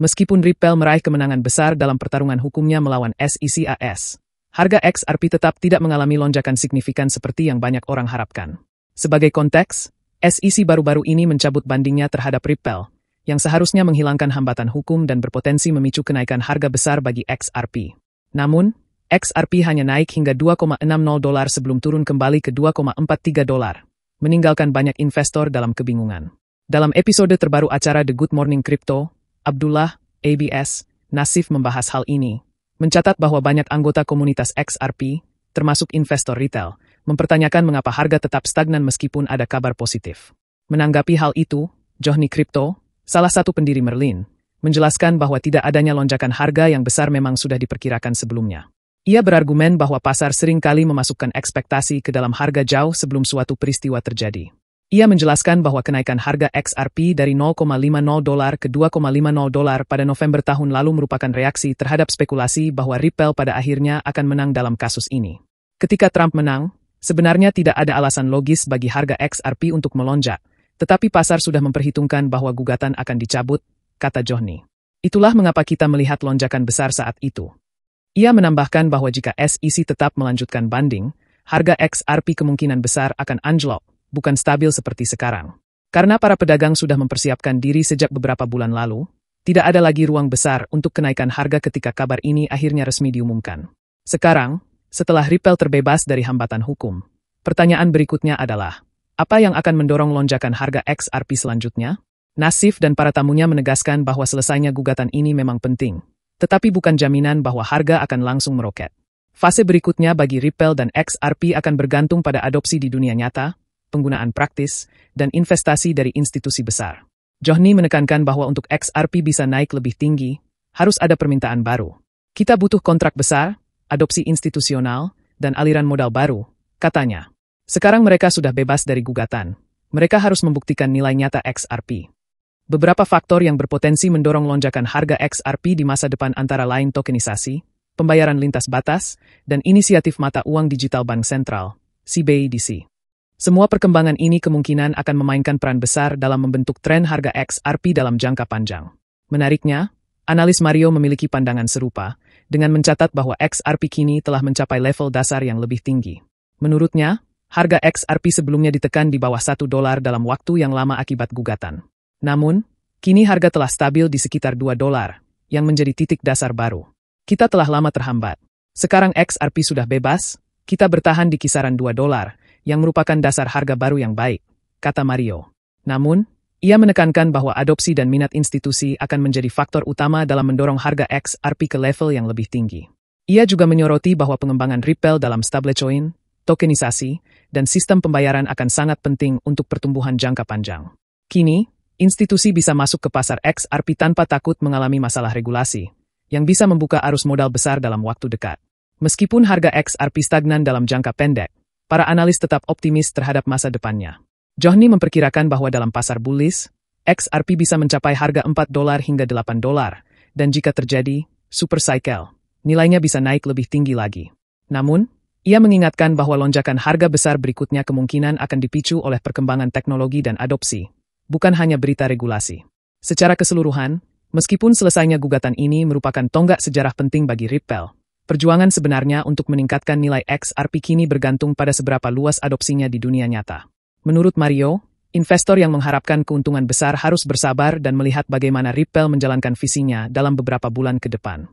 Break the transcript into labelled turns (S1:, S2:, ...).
S1: Meskipun Ripple meraih kemenangan besar dalam pertarungan hukumnya melawan SEC, harga XRP tetap tidak mengalami lonjakan signifikan seperti yang banyak orang harapkan. Sebagai konteks, SEC baru-baru ini mencabut bandingnya terhadap Ripple, yang seharusnya menghilangkan hambatan hukum dan berpotensi memicu kenaikan harga besar bagi XRP. Namun, XRP hanya naik hingga $2.60 sebelum turun kembali ke $2.43, meninggalkan banyak investor dalam kebingungan. Dalam episode terbaru acara The Good Morning Crypto, Abdullah, ABS, Nassif membahas hal ini, mencatat bahwa banyak anggota komunitas XRP, termasuk investor retail, mempertanyakan mengapa harga tetap stagnan meskipun ada kabar positif. Menanggapi hal itu, Johnny Crypto, salah satu pendiri Merlin, menjelaskan bahwa tidak adanya lonjakan harga yang besar memang sudah diperkirakan sebelumnya. Ia berargumen bahwa pasar sering kali memasukkan ekspektasi ke dalam harga jauh sebelum suatu peristiwa terjadi. Ia menjelaskan bahwa kenaikan harga XRP dari $0.50 ke $2.50 pada November tahun lalu merupakan reaksi terhadap spekulasi bahwa Ripple pada akhirnya akan menang dalam kasus ini. Ketika Trump menang, sebenarnya tidak ada alasan logis bagi harga XRP untuk melonjak, tetapi pasar sudah memperhitungkan bahwa gugatan akan dicabut, kata Johnny. Itulah mengapa kita melihat lonjakan besar saat itu. Ia menambahkan bahwa jika SEC tetap melanjutkan banding, harga XRP kemungkinan besar akan anjlok, bukan stabil seperti sekarang. Karena para pedagang sudah mempersiapkan diri sejak beberapa bulan lalu, tidak ada lagi ruang besar untuk kenaikan harga ketika kabar ini akhirnya resmi diumumkan. Sekarang, setelah Ripple terbebas dari hambatan hukum, pertanyaan berikutnya adalah, apa yang akan mendorong lonjakan harga XRP selanjutnya? Nassif dan para tamunya menegaskan bahwa selesainya gugatan ini memang penting, tetapi bukan jaminan bahwa harga akan langsung meroket. Fase berikutnya bagi Ripple dan XRP akan bergantung pada adopsi di dunia nyata, penggunaan praktis, dan investasi dari institusi besar. Johnny menekankan bahwa untuk XRP bisa naik lebih tinggi, harus ada permintaan baru. Kita butuh kontrak besar, adopsi institusional, dan aliran modal baru, katanya. Sekarang mereka sudah bebas dari gugatan. Mereka harus membuktikan nilai nyata XRP. Beberapa faktor yang berpotensi mendorong lonjakan harga XRP di masa depan antara lain tokenisasi, pembayaran lintas batas, dan inisiatif mata uang digital bank sentral, CBDC. Semua perkembangan ini kemungkinan akan memainkan peran besar dalam membentuk tren harga XRP dalam jangka panjang. Menariknya, analis Mario memiliki pandangan serupa, dengan mencatat bahwa XRP kini telah mencapai level dasar yang lebih tinggi. Menurutnya, harga XRP sebelumnya ditekan di bawah $1 dalam waktu yang lama akibat gugatan. Namun, kini harga telah stabil di sekitar $2, yang menjadi titik dasar baru. Kita telah lama terhambat. Sekarang XRP sudah bebas, kita bertahan di kisaran $2, yang merupakan dasar harga baru yang baik, kata Mario. Namun, ia menekankan bahwa adopsi dan minat institusi akan menjadi faktor utama dalam mendorong harga XRP ke level yang lebih tinggi. Ia juga menyoroti bahwa pengembangan Ripple dalam stablecoin, tokenisasi, dan sistem pembayaran akan sangat penting untuk pertumbuhan jangka panjang. Kini, institusi bisa masuk ke pasar XRP tanpa takut mengalami masalah regulasi, yang bisa membuka arus modal besar dalam waktu dekat. Meskipun harga XRP stagnan dalam jangka pendek, para analis tetap optimis terhadap masa depannya. Johnny memperkirakan bahwa dalam pasar bullish, XRP bisa mencapai harga $4 hingga $8, dan jika terjadi super cycle, nilainya bisa naik lebih tinggi lagi. Namun, ia mengingatkan bahwa lonjakan harga besar berikutnya kemungkinan akan dipicu oleh perkembangan teknologi dan adopsi, bukan hanya berita regulasi. Secara keseluruhan, meskipun selesainya gugatan ini merupakan tonggak sejarah penting bagi Ripple, perjuangan sebenarnya untuk meningkatkan nilai XRP kini bergantung pada seberapa luas adopsinya di dunia nyata. Menurut Mario, investor yang mengharapkan keuntungan besar harus bersabar dan melihat bagaimana Ripple menjalankan visinya dalam beberapa bulan ke depan.